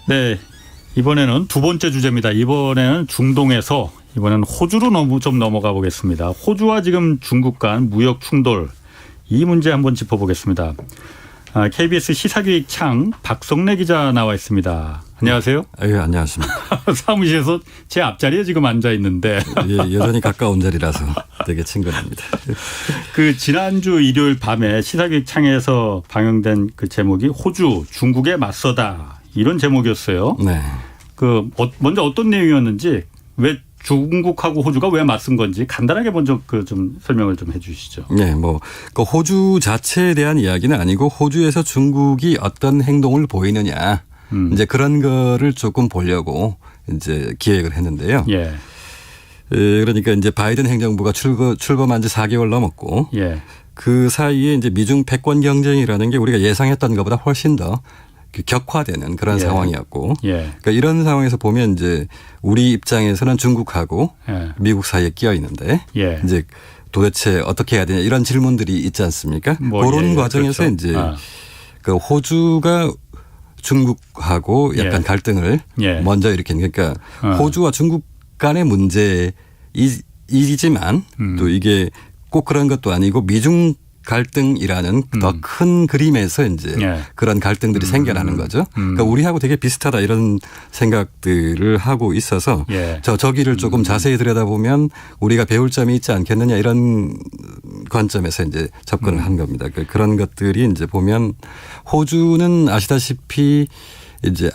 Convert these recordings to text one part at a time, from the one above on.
네, 이번에는 두 번째 주제입니다. 이번에는 중동에서 이번에는 호주로 좀 넘어가 보겠습니다. 호주와 지금 중국 간 무역 충돌 이 문제 한번 짚어보겠습니다. KBS 시사기획 창 박성래 기자 나와 있습니다. 안녕하세요. 예, 안녕하십니까. 사무실에서 제 앞자리에 지금 앉아 있는데 예, 여전히 가까운 자리라서 되게 친근합니다. 그 지난주 일요일 밤에 시사기획 창에서 방영된 그 제목이 호주 중국에 맞서다 이런 제목이었어요. 네. 그 먼저 어떤 내용이었는지 왜 중국하고 호주가 왜 맞선 건지 간단하게 먼저 그 좀 설명을 좀 해 주시죠. 네, 그 호주 자체에 대한 이야기는 아니고 호주에서 중국이 어떤 행동을 보이느냐 이제 그런 거를 조금 보려고 이제 기획을 했는데요. 예. 그러니까 이제 바이든 행정부가 출범한 지 4개월 넘었고 예. 그 사이에 이제 미중 패권 경쟁이라는 게 우리가 예상했던 것보다 훨씬 더 격화되는 그런 예. 상황이었고 예. 그러니까 이런 상황에서 보면 이제 우리 입장에서는 중국하고 예. 미국 사이에 끼어 있는데 예. 이제 도대체 어떻게 해야 되냐 이런 질문들이 있지 않습니까? 그런 과정에서 그렇죠. 이제 그 호주가 중국하고 약간 예. 갈등을 예. 먼저 일으킨 그러니까 호주와 중국 간의 문제이지만 또 이게 꼭 그런 것도 아니고 미중 갈등이라는 더 큰 그림에서 이제 예. 그런 갈등들이 생겨나는 거죠. 그러니까 우리하고 되게 비슷하다 이런 생각들을 하고 있어서 예. 저기를 조금 자세히 들여다보면 우리가 배울 점이 있지 않겠느냐 이런 관점에서 이제 접근을 한 겁니다. 그런 것들이 이제 보면 호주는 아시다시피 이제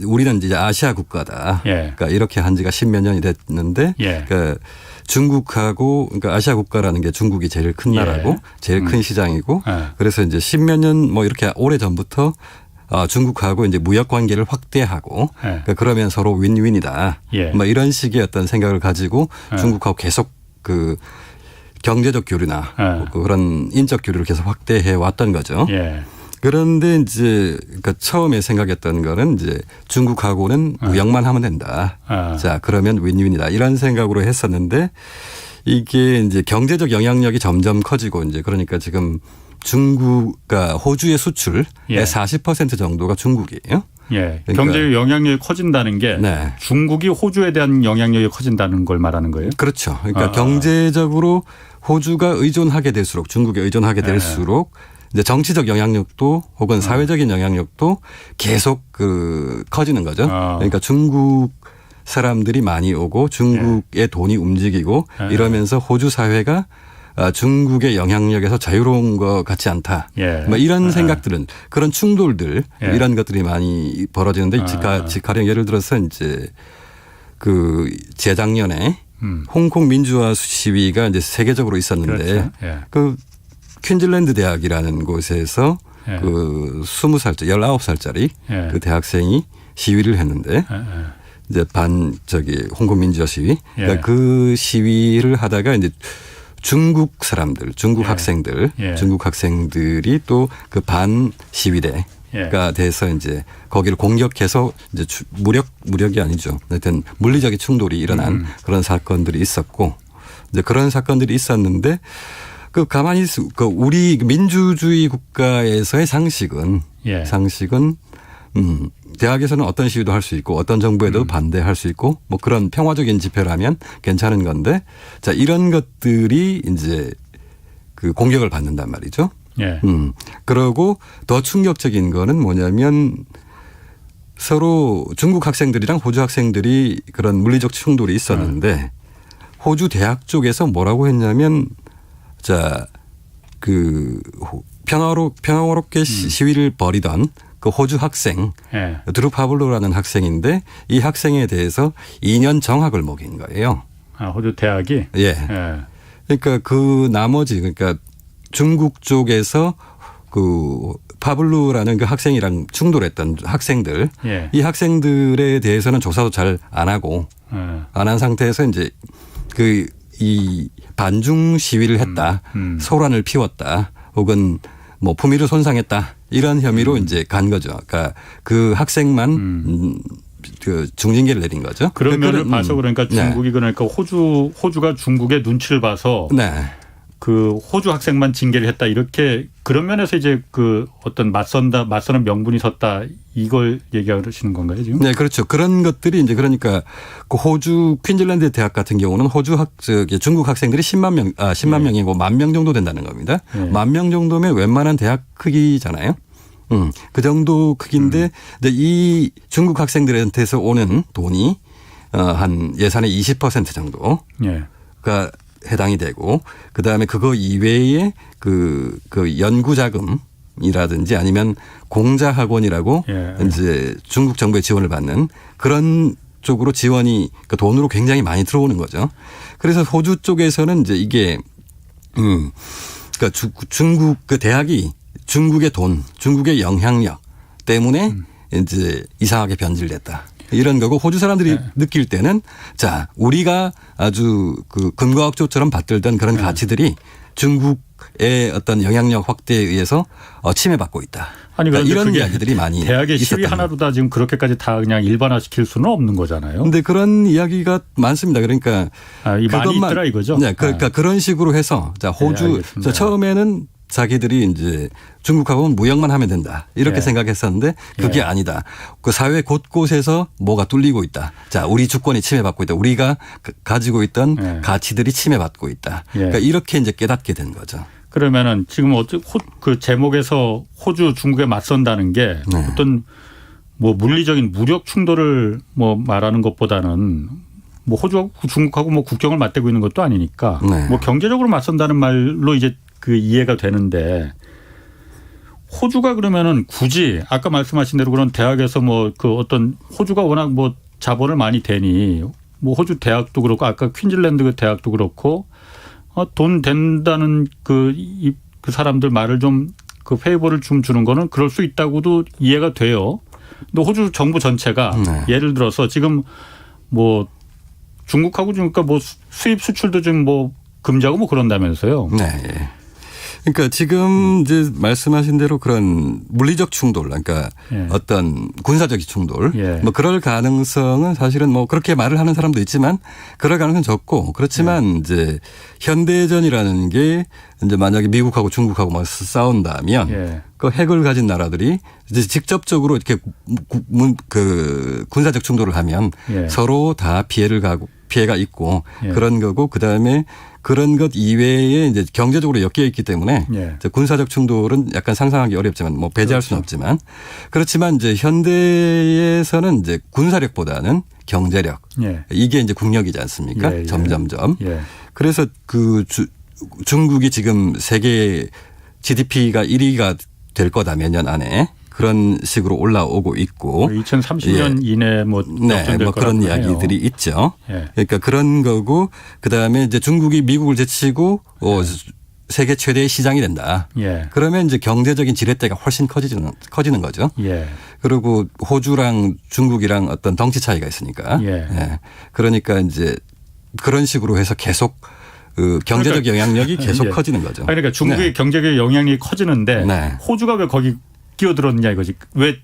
우리는 이제 아시아 국가다. 예. 그러니까 이렇게 한 지가 10몇 년이 됐는데 예. 그러니까 중국하고 그러니까 아시아 국가라는 게 중국이 제일 큰 나라고 제일 큰 시장이고 그래서 이제 10몇 년 이렇게 오래 전부터 중국하고 이제 무역 관계를 확대하고 그러니까 그러면 서로 윈윈이다. 예. 이런 식의 어떤 생각을 가지고 중국하고 계속 그 경제적 교류나 그런 인적 교류를 계속 확대해 왔던 거죠. 예. 그런데 이제 그러니까 처음에 생각했던 거는 이제 중국하고는 무역만 하면 된다. 자, 그러면 윈윈이다. 이런 생각으로 했었는데 이게 이제 경제적 영향력이 점점 커지고 이제 그러니까 지금 그러니까 호주의 수출의 40% 정도가 중국이에요. 예. 그러니까 경제 영향력이 커진다는 게 네. 중국이 호주에 대한 영향력이 커진다는 걸 말하는 거예요. 그렇죠. 그러니까 경제적으로 호주가 의존하게 될수록 중국에 의존하게 될수록 이제 정치적 영향력도 혹은 사회적인 영향력도 계속 커지는 거죠. 그러니까 중국 사람들이 많이 오고 중국의 돈이 움직이고 이러면서 호주 사회가 중국의 영향력에서 자유로운 것 같지 않다. 이런 생각들은 그런 충돌들 이런 것들이 많이 벌어지는데 가령 예를 들어서 이제 그 재작년에 홍콩 민주화 시위가 이제 세계적으로 있었는데 그 퀸즐랜드 대학이라는 곳에서 그 20살짜리 19살짜리 그 대학생이 시위를 했는데 이제 홍콩 민주화 시위 그러니까 그 시위를 하다가 이제 중국 사람들 중국 학생들이 또 그 반 시위대가 돼서 이제 거기를 공격해서 이제 무력이 아니죠. 하여튼 물리적인 충돌이 일어난 그런 사건들이 있었고 이제 그런 사건들이 있었는데 가만히 우리 민주주의 국가에서의 상식은 대학에서는 어떤 시위도 할 수 있고 어떤 정부에도 반대할 수 있고 그런 평화적인 집회라면 괜찮은 건데 자 이런 것들이 이제 그 공격을 받는단 말이죠. 그러고 더 충격적인 거는 뭐냐면 서로 중국 학생들이랑 호주 학생들이 그런 물리적 충돌이 있었는데 호주 대학 쪽에서 뭐라고 했냐면 자, 평화롭게 시위를 벌이던 그 호주 학생, 드루 파블로라는 학생인데 이 학생에 대해서 2년 정학을 먹인 거예요. 호주 대학이? 예. 그러니까 그러니까 중국 쪽에서 그 파블루라는 그 학생이랑 충돌했던 학생들, 이 학생들에 대해서는 조사도 잘 안 하고 안 한 상태에서 이제 이 반중 시위를 했다. 소란을 피웠다. 혹은 품위를 손상했다. 이런 혐의로 이제 간 거죠. 그러니까 그 학생만 그 중징계를 내린 거죠. 그런 면을 봐서 그러니까 중국이 그러니까 호주가 중국의 눈치를 봐서 그 호주 학생만 징계를 했다 이렇게 그런 면에서 이제 그 어떤 맞서는 명분이 섰다 이걸 얘기하시는 건가요 지금? 네, 그렇죠. 그런 것들이 이제 그러니까 그 호주 퀸즐랜드 대학 같은 경우는 중국 학생들이 10만 명이고 10,000명 정도 된다는 겁니다. 10,000명 정도면 웬만한 대학 크기잖아요. 그 정도 크기인데 근데 이 중국 학생들한테서 오는 돈이 한 예산의 20% 정도가 해당이 되고 그다음에 그거 이외에 그 연구 자금이라든지 아니면 공자 학원이라고 이제 중국 정부의 지원을 받는 그런 쪽으로 지원이 그 돈으로 굉장히 많이 들어오는 거죠. 그래서 호주 쪽에서는 이제 이게 그러니까 중국 그 대학이 중국의 돈, 중국의 영향력 때문에 이제 이상하게 변질됐다. 이런 거고 호주 사람들이 느낄 때는 자 우리가 아주 그 금과옥조처럼 받들던 그런 가치들이 중국의 어떤 영향력 확대에 의해서 침해받고 있다. 아니 그러니까 이런 이야기들이 많이 대학의 시위 하나로 다 지금 그렇게까지 다 그냥 일반화시킬 수는 없는 거잖아요. 그런데 그런 이야기가 많습니다. 그러니까 많이 있더라 이거죠. 네, 그러니까 그런 식으로 해서 자 호주 처음에는 자기들이 이제 중국하고는 무역만 하면 된다. 이렇게 생각했었는데 그게 아니다. 그 사회 곳곳에서 뭐가 뚫리고 있다. 자, 우리 주권이 침해받고 있다. 우리가 가지고 있던 가치들이 침해받고 있다. 그러니까 이렇게 이제 깨닫게 된 거죠. 그러면은 지금 그 제목에서 호주 중국에 맞선다는 게 어떤 뭐 물리적인 무력 충돌을 뭐 말하는 것보다는 뭐 호주하고 중국하고 뭐 국경을 맞대고 있는 것도 아니니까 뭐 경제적으로 맞선다는 말로 이제 그 이해가 되는데 호주가 그러면은 굳이 아까 말씀하신 대로 그런 대학에서 뭐 그 어떤 호주가 워낙 뭐 자본을 많이 대니 뭐 호주 대학도 그렇고 아까 퀸즐랜드 대학도 그렇고 돈 된다는 그 사람들 말을 좀 그 페이버를 좀 주는 거는 그럴 수 있다고도 이해가 돼요. 근데 호주 정부 전체가 예를 들어서 지금 뭐 중국하고 그러니까 뭐 수입 수출도 좀 뭐 금지하고 뭐 그런다면서요. 네. 그러니까 지금 이제 말씀하신 대로 그런 물리적 충돌, 그러니까 어떤 군사적 충돌, 뭐 그럴 가능성은 사실은 뭐 그렇게 말을 하는 사람도 있지만 그럴 가능성은 적고 그렇지만 이제 현대전이라는 게 이제 만약에 미국하고 중국하고 막 싸운다면 그 핵을 가진 나라들이 이제 직접적으로 이렇게 그 군사적 충돌을 하면 서로 다 피해가 있고 그런 거고 그다음에 그런 것 이외에 이제 경제적으로 엮여 있기 때문에 이제 군사적 충돌은 약간 상상하기 어렵지만 뭐 배제할 수는 없지만 그렇지만 이제 현대에서는 이제 군사력보다는 경제력 이게 이제 국력이지 않습니까? 점점점. 그래서 그 중국이 지금 세계 GDP가 1위가 될 거다 몇 년 안에. 그런 식으로 올라오고 있고 2030년 이내 뭐 그런 이야기들이 있죠. 그러니까 그런 거고 그다음에 이제 중국이 미국을 제치고 세계 최대의 시장이 된다. 그러면 이제 경제적인 지렛대가 훨씬 커지는 거죠. 그리고 호주랑 중국이랑 어떤 덩치 차이가 있으니까. 그러니까 이제 그런 식으로 해서 계속 그 경제적 영향력이 계속 커지는 거죠. 그러니까 중국의 경제적 영향력이 커지는데 호주가 왜 거기 끼어들었냐 이거지. 왜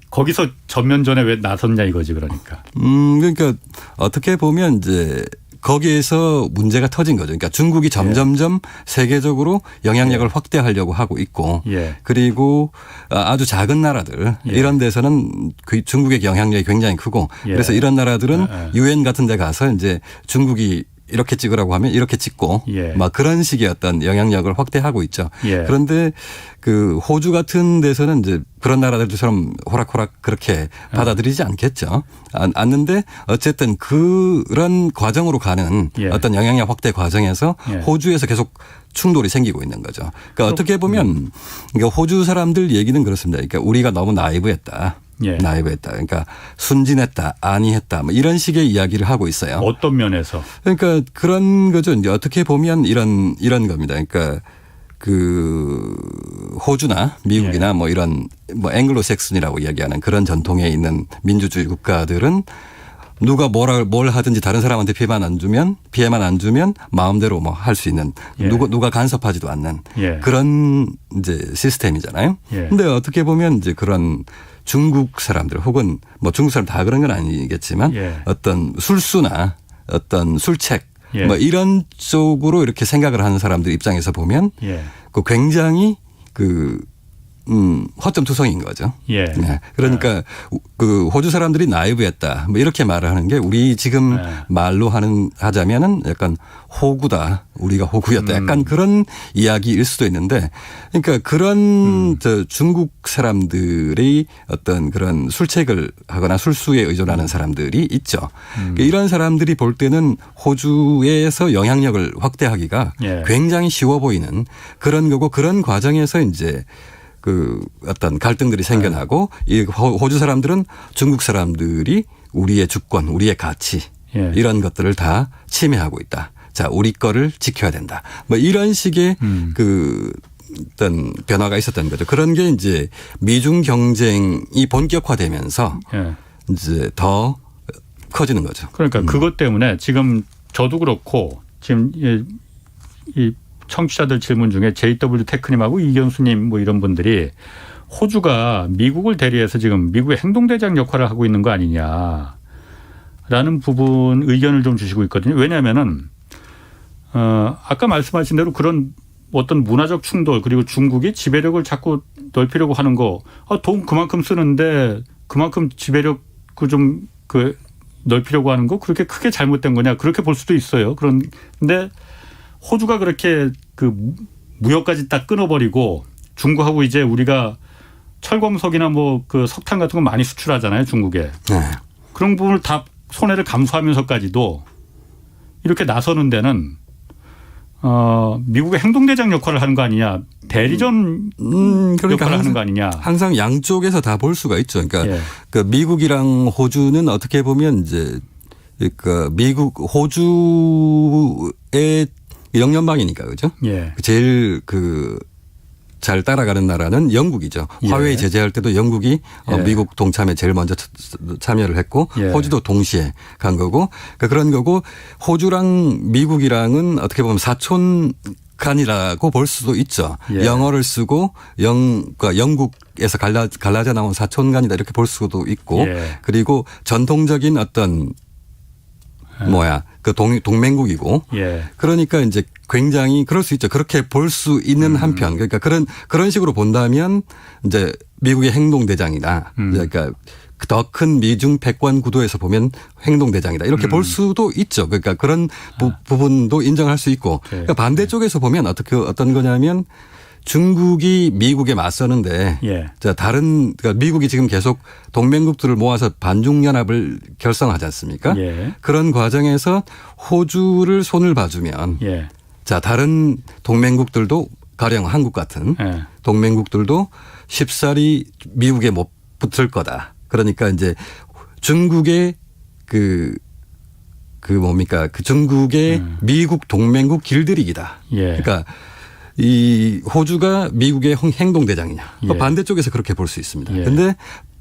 거기서 전면전에 왜 나섰냐 이거지 그러니까. 그러니까 어떻게 보면 이제 거기에서 문제가 터진 거죠. 그러니까 중국이 점점점 세계적으로 영향력을 확대하려고 하고 있고 그리고 아주 작은 나라들 이런 데서는 그 중국의 영향력이 굉장히 크고 그래서 이런 나라들은 유엔 같은 데 가서 이제 중국이 이렇게 찍으라고 하면 이렇게 찍고 막 그런 식의 어떤 영향력을 확대하고 있죠. 그런데 그 호주 같은 데서는 이제 그런 나라들처럼 호락호락 그렇게 받아들이지 않겠죠. 않는데 어쨌든 그런 과정으로 가는 어떤 영향력 확대 과정에서 호주에서 계속 충돌이 생기고 있는 거죠. 그러니까 어떻게 보면 호주 사람들 얘기는 그렇습니다. 그러니까 우리가 너무 나이브했다. 나이브했다. 그러니까 순진했다. 안이했다. 뭐 이런 식의 이야기를 하고 있어요. 어떤 면에서? 그러니까 그런 거죠. 이제 어떻게 보면 이런 겁니다. 그러니까 그 호주나 미국이나 뭐 이런 뭐 앵글로색슨이라고 이야기하는 그런 전통에 있는 민주주의 국가들은 누가 뭘 하든지 다른 사람한테 피해만 안 주면 마음대로 뭐 할 수 있는 누가 간섭하지도 않는 그런 이제 시스템이잖아요. 근데 어떻게 보면 이제 그런 중국 사람들 혹은 뭐 중국 사람 다 그런 건 아니겠지만 어떤 술수나 어떤 술책 예. 뭐 이런 쪽으로 이렇게 생각을 하는 사람들 입장에서 보면 예. 그 굉장히 허점투성인 거죠. 예. 네. 그러니까 그 호주 사람들이 나이브했다. 뭐 이렇게 말을 하는 게 우리 지금 말로 하자면은 약간 호구다. 우리가 호구였다. 약간 그런 이야기일 수도 있는데 그러니까 그런 저 중국 사람들의 어떤 그런 술책을 하거나 술수에 의존하는 사람들이 있죠. 그러니까 이런 사람들이 볼 때는 호주에서 영향력을 확대하기가 예. 굉장히 쉬워 보이는 그런 거고 그런 과정에서 이제 그 어떤 갈등들이 생겨나고 이 호주 사람들은 중국 사람들이 우리의 주권, 우리의 가치 예. 이런 것들을 다 침해하고 있다. 자, 우리 거를 지켜야 된다. 뭐 이런 식의 그 어떤 변화가 있었던 거죠. 그런 게 이제 미중 경쟁이 본격화되면서 예. 이제 더 커지는 거죠. 그러니까 그것 때문에 지금 저도 그렇고 지금 이 청취자들 질문 중에 JW 테크님하고 이견수님 뭐 이런 분들이 호주가 미국을 대리해서 지금 미국의 행동대장 역할을 하고 있는 거 아니냐라는 부분 의견을 좀 주시고 있거든요. 왜냐하면은 아까 말씀하신 대로 그런 어떤 문화적 충돌 그리고 중국이 지배력을 자꾸 넓히려고 하는 거 돈 그만큼 쓰는데 그만큼 지배력 그 넓히려고 하는 거 그렇게 크게 잘못된 거냐 그렇게 볼 수도 있어요. 그런데 호주가 그렇게 그 무역까지 딱 끊어버리고 중국하고 이제 우리가 철검석이나 뭐 그 석탄 같은 거 많이 수출하잖아요, 중국에. 네. 그런 부분을 다 손해를 감수하면서까지도 이렇게 나서는 데는 미국의 행동대장 역할을 하는 거 아니냐, 대리전 그러니까 역할을 하는 거 아니냐. 항상 양쪽에서 다 볼 수가 있죠. 그러니까 예. 그 미국이랑 호주는 어떻게 보면 이제 그러니까 호주의 영연방이니까 그죠? 예. 제일 잘 따라가는 나라는 영국이죠. 화웨이 예. 제재할 때도 영국이 예. 미국 동참에 제일 먼저 참여를 했고 예. 호주도 동시에 간 거고 그러니까 그런 거고 호주랑 미국이랑은 어떻게 보면 사촌 간이라고 볼 수도 있죠. 예. 영어를 쓰고 그러니까 영국에서 갈라져 나온 사촌간이다 이렇게 볼 수도 있고 예. 그리고 전통적인 어떤 그 동맹국이고 예. 그러니까 이제 굉장히 그럴 수 있죠. 그렇게 볼 수 있는 한편 그러니까 그런 식으로 본다면 이제 미국의 행동대장이다. 그러니까 더 큰 미중 패권 구도에서 보면 행동대장이다. 이렇게 볼 수도 있죠. 그러니까 그런 부분도 인정할 수 있고 그러니까 반대쪽에서 보면 어떤 거냐면 중국이 미국에 맞서는데 예. 자 그러니까 미국이 지금 계속 동맹국들을 모아서 반중연합을 결성하지 않습니까? 예. 그런 과정에서 호주를 손을 봐주면 예. 자 다른 동맹국들도 가령 한국 같은 예. 동맹국들도 쉽사리 미국에 못 붙을 거다. 그러니까 이제 중국의 그 중국의 미국 동맹국 길들이기다. 예. 그러니까 이 호주가 미국의 행동대장이냐. 예. 반대쪽에서 그렇게 볼 수 있습니다. 예. 그런데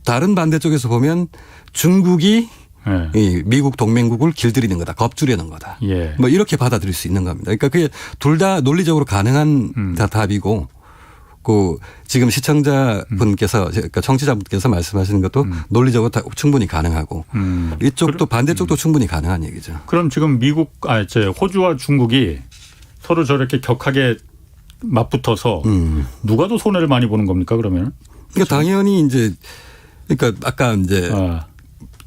다른 반대쪽에서 보면 중국이 예. 이 미국 동맹국을 길들이는 거다. 겁주려는 거다. 예. 뭐 이렇게 받아들일 수 있는 겁니다. 그러니까 그게 둘 다 논리적으로 가능한 답이고 그 지금 시청자분께서 그러니까 청취자분께서 말씀하시는 것도 논리적으로 다 충분히 가능하고 이쪽도 반대쪽도 충분히 가능한 얘기죠. 그럼 지금 호주와 중국이 서로 저렇게 격하게 맞붙어서 누가 더 손해를 많이 보는 겁니까 그러면? 그러니까 당연히 이제 그러니까 아까 이제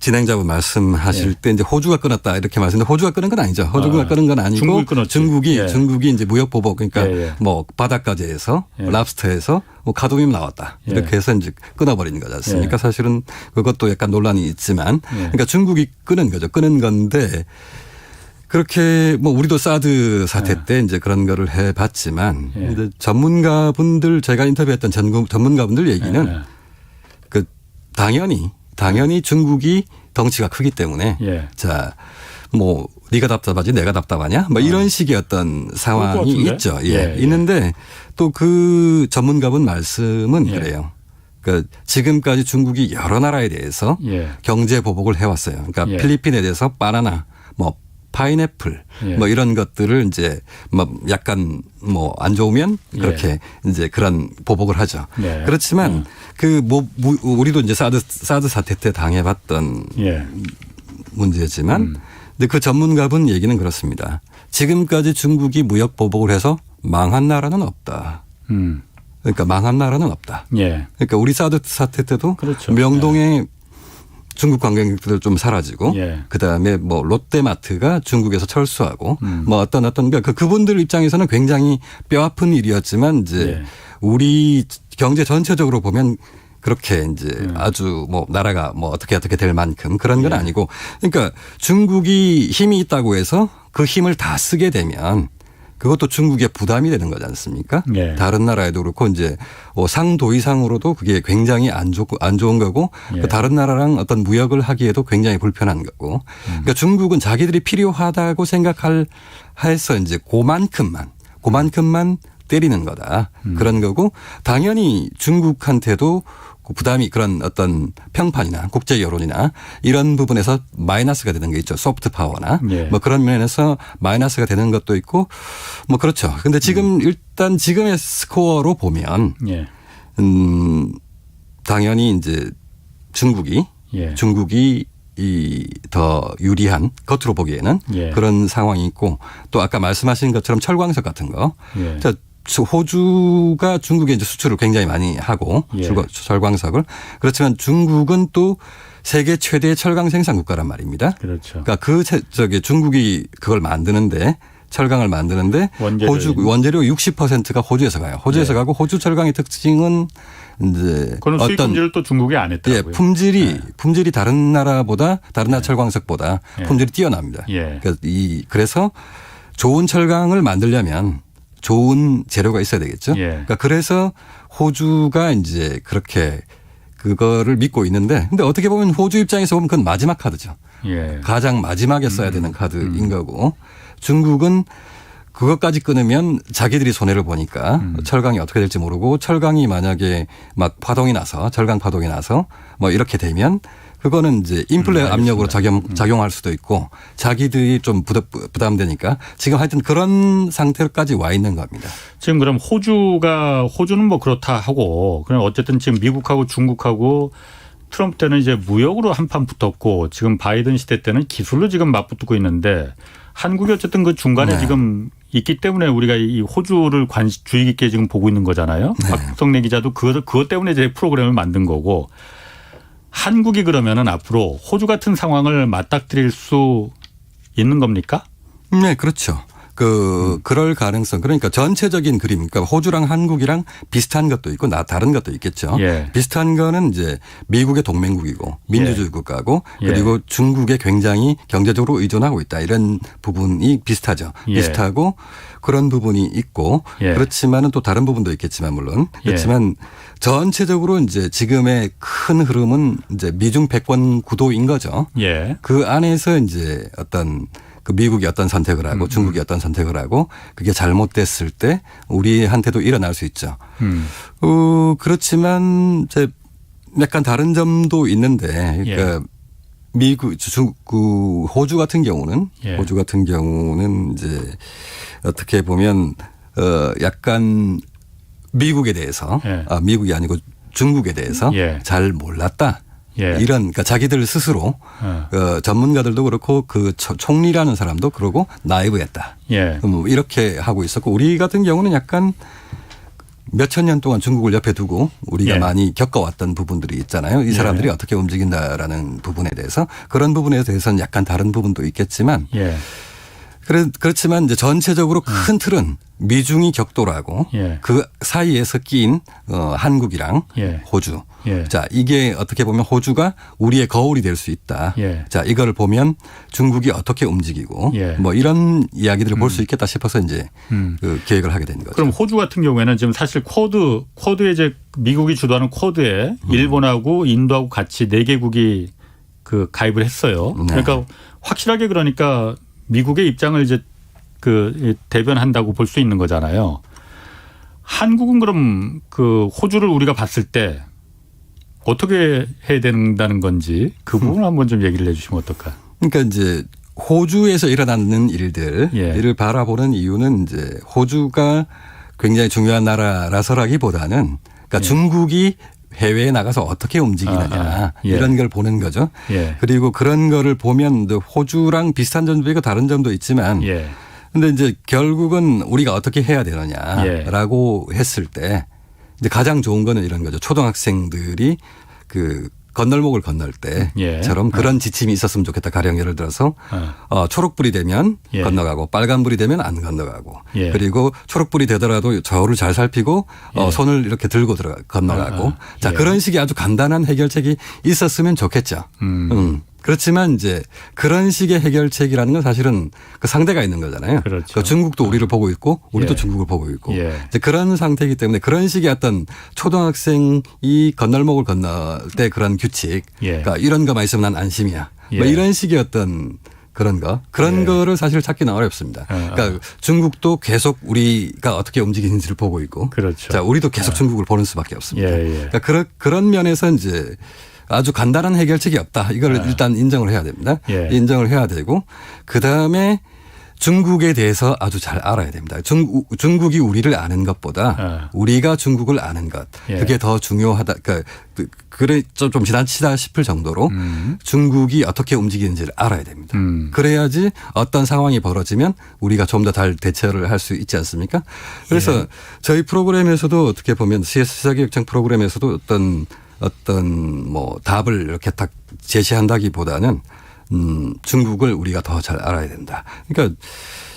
진행자분 말씀하실 때 이제 호주가 끊었다 이렇게 말씀했는데 호주가 끊은 건 아니죠. 호주가 끊은 건 아니고 중국이 끊었지. 중국이 이제 무역 보복 그러니까 뭐 바닷가재에서 랍스터에서 뭐 가돔이 나왔다 이렇게 해서 이제 끊어버리는 거지 않습니까? 사실은 그것도 약간 논란이 있지만 그러니까 중국이 끊은 거죠. 끊은 건데. 그렇게 뭐 우리도 사드 사태 때 이제 그런 거를 해봤지만 이제 전문가분들 제가 인터뷰했던 전문가분들 얘기는 그 당연히 중국이 덩치가 크기 때문에 자 뭐 네가 답답하지 내가 답답하냐 뭐 이런 식의 어떤 상황이 있죠. 있는데 또 그 전문가분 말씀은 그래요. 그러니까 지금까지 중국이 여러 나라에 대해서 경제 보복을 해왔어요. 그러니까 필리핀에 대해서 바나나 뭐 파인애플 뭐 이런 것들을 이제 뭐 약간 뭐 안 좋으면 그렇게 이제 그런 보복을 하죠. 그렇지만 우리도 이제 사드 사태 때 당해봤던 문제지만 근데 그 전문가분 얘기는 그렇습니다. 지금까지 중국이 무역 보복을 해서 망한 나라는 없다. 그러니까 망한 나라는 없다. 예. 그러니까 우리 사드 사태 때도 그렇죠. 명동에 중국 관광객들 좀 사라지고 예. 그다음에 뭐 롯데마트가 중국에서 철수하고 뭐 어떤 그러니까 그분들 입장에서는 굉장히 뼈아픈 일이었지만 이제 예. 우리 경제 전체적으로 보면 그렇게 이제 아주 뭐 나라가 뭐 어떻게 될 만큼 그런 건 아니고 그러니까 중국이 힘이 있다고 해서 그 힘을 다 쓰게 되면 그것도 중국의 부담이 되는 거지 않습니까? 예. 다른 나라에도 그렇고 이제 상도 이상으로도 그게 굉장히 안 좋은 거고 예. 그 다른 나라랑 어떤 무역을 하기에도 굉장히 불편한 거고 그러니까 중국은 자기들이 필요하다고 해서 이제 그만큼만 때리는 거다. 그런 거고 당연히 중국한테도 그 부담이 그런 어떤 평판이나 국제 여론이나 이런 부분에서 마이너스가 되는 게 있죠. 소프트 파워나 예. 뭐 그런 면에서 마이너스가 되는 것도 있고 뭐 그렇죠. 근데 지금 일단 지금의 스코어로 보면 예. 당연히 이제 중국이 예. 이 더 유리한 겉으로 보기에는 예. 그런 상황이 있고 또 아까 말씀하신 것처럼 철광석 같은 거. 예. 자, 호주가 중국에 이제 수출을 굉장히 많이 하고 예. 철광석을 그렇지만 중국은 또 세계 최대의 철강 생산 국가란 말입니다. 그렇죠. 그러니까 중국이 그걸 만드는데 철강을 만드는데 원재료 60%가 호주에서 가요. 호주에서 예. 가고 호주 철강의 특징은 이제 그런 수입 품질을 또 중국이 안 했더라고요. 예, 품질이 다른 나라 철광석보다 예. 품질이 뛰어납니다. 예. 그래서 좋은 철강을 만들려면 좋은 재료가 있어야 되겠죠. 예. 그러니까 그래서 호주가 이제 그렇게 그거를 믿고 있는데 근데 어떻게 보면 호주 입장에서 보면 그건 마지막 카드죠. 예. 가장 마지막에 써야 되는 카드인 거고 중국은 그것까지 끊으면 자기들이 손해를 보니까 철강이 어떻게 될지 모르고 철강이 만약에 막 철강 파동이 나서 뭐 이렇게 되면 그거는 이제 인플레 압력으로 작용할 수도 있고 자기들이 좀 부담되니까 지금 하여튼 그런 상태로까지 와 있는 겁니다. 지금 그럼 호주는 뭐 그렇다 하고 그냥 어쨌든 지금 미국하고 중국하고 트럼프 때는 이제 무역으로 한판 붙었고 지금 바이든 시대 때는 기술로 지금 맞붙고 있는데 한국이 어쨌든 그 중간에 네. 지금 있기 때문에 우리가 이 호주를 주의 깊게 지금 보고 있는 거잖아요. 네. 박성래 기자도 그것 때문에 이제 프로그램을 만든 거고 한국이 그러면은 앞으로 호주 같은 상황을 맞닥뜨릴 수 있는 겁니까? 네, 그렇죠. 그럴 가능성. 그러니까 전체적인 그림. 그러니까 호주랑 한국이랑 비슷한 것도 있고 다른 것도 있겠죠. 예. 비슷한 거는 이제 미국의 동맹국이고 민주주의 국가고 그리고 중국에 굉장히 경제적으로 의존하고 있다. 이런 부분이 비슷하죠. 예. 비슷하고 그런 부분이 있고 그렇지만은 또 다른 부분도 있겠지만 물론 그렇지만 전체적으로 이제 지금의 큰 흐름은 이제 미중 패권 구도인 거죠. 예. 그 안에서 이제 어떤 그 미국이 어떤 선택을 하고 중국이 어떤 선택을 하고 그게 잘못됐을 때 우리한테도 일어날 수 있죠. 그렇지만 이제 약간 다른 점도 있는데 그러니까 호주 같은 경우는 이제 어떻게 보면 약간 미국에 대해서 미국이 아니고 중국에 대해서 잘 몰랐다. 이런 그러니까 자기들 스스로 전문가들도 그렇고 그 총리라는 사람도 그러고 나이브했다. 이렇게 하고 있었고 우리 같은 경우는 약간 몇천 년 동안 중국을 옆에 두고 우리가 많이 겪어왔던 부분들이 있잖아요. 이 사람들이 어떻게 움직인다라는 부분에 대해서 그런 부분에 대해서는 약간 다른 부분도 있겠지만 그렇지만 이제 전체적으로 큰 틀은 미중이 격돌하고 그 사이에서 끼인 한국이랑 호주. 자, 이게 어떻게 보면 호주가 우리의 거울이 될 수 있다. 자, 이거를 보면 중국이 어떻게 움직이고 뭐 이런 이야기들을 볼 수 있겠다 싶어서 이제 그 계획을 하게 된 거죠. 그럼 호주 같은 경우에는 지금 사실 쿼드에 이제 미국이 주도하는 쿼드에 일본하고 인도하고 같이 4개국이 그 가입을 했어요. 그러니까 확실하게 그러니까 미국의 입장을 이제 그 대변한다고 볼 수 있는 거잖아요. 한국은 그럼 그 호주를 우리가 봤을 때 어떻게 해야 된다는 건지 그 부분을 한번 좀 얘기를 해 주시면 어떨까? 그러니까 이제 호주에서 일어나는 일을 바라보는 이유는 이제 호주가 굉장히 중요한 나라라서라기보다는 그러니까 중국이 해외에 나가서 어떻게 움직이느냐 이런 걸 보는 거죠. 그리고 그런 거를 보면 호주랑 비슷한 점도 있고 다른 점도 있지만 근데 이제 결국은 우리가 어떻게 해야 되느냐라고 했을 때 이제 가장 좋은 거는 이런 거죠. 초등학생들이 그 건널목을 건널 때처럼 그런 지침이 있었으면 좋겠다. 가령 예를 들어서 초록불이 되면 건너가고 빨간불이 되면 안 건너가고 그리고 초록불이 되더라도 저를 잘 살피고 손을 이렇게 들고 건너가고 자 그런 식의 아주 간단한 해결책이 있었으면 좋겠죠. 그렇지만 이제 그런 식의 해결책이라는 건 사실은 그 상대가 있는 거잖아요. 그렇죠. 그러니까 중국도 우리를 보고 있고 우리도 중국을 보고 있고 이제 그런 상태이기 때문에 그런 식의 어떤 초등학생이 건널목을 건널 때 그런 규칙 그러니까 이런 거만 있으면 난 안심이야. 뭐 이런 식의 어떤 그런 거를 사실 찾기는 어렵습니다. 그러니까 중국도 계속 우리가 어떻게 움직이는지를 보고 있고 그렇죠. 자, 우리도 계속 중국을 보는 수밖에 없습니다. 그러니까 그런 면에서 이제 아주 간단한 해결책이 없다. 이걸 일단 인정을 해야 됩니다. 인정을 해야 되고 그다음에 중국에 대해서 아주 잘 알아야 됩니다. 중국이 우리를 아는 것보다 우리가 중국을 아는 것 그게 더 중요하다. 그러니까 그래 좀 지나치다 싶을 정도로 중국이 어떻게 움직이는지를 알아야 됩니다. 그래야지 어떤 상황이 벌어지면 우리가 좀 더 잘 대처를 할 수 있지 않습니까? 그래서 저희 프로그램에서도 어떻게 보면 시사교육청 프로그램에서도 어떤 뭐 답을 이렇게 딱 제시한다기보다는 중국을 우리가 더 잘 알아야 된다. 그러니까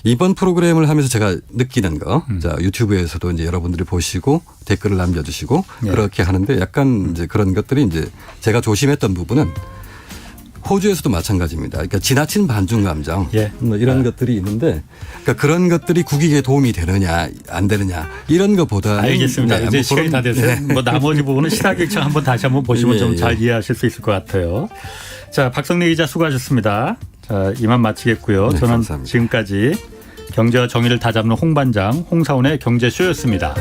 이번 프로그램을 하면서 제가 느끼는 거, 자 유튜브에서도 이제 여러분들이 보시고 댓글을 남겨주시고 그렇게 하는데 약간 이제 그런 것들이 이제 제가 조심했던 부분은 호주에서도 마찬가지입니다. 그러니까 지나친 반중 감정 뭐 이런 것들이 있는데 그러니까 그런 것들이 국익에 도움이 되느냐 안 되느냐 이런 것보다 알겠습니다. 이제 시간이 다 됐어요. 뭐 나머지 부분은 시사교육청 한번 다시 한번 보시면 좀 잘 이해하실 수 있을 것 같아요. 자, 박성래 기자 수고하셨습니다. 자, 이만 마치겠고요. 저는 감사합니다. 지금까지 경제와 정의를 다잡는 홍반장 홍사원의 경제쇼였습니다.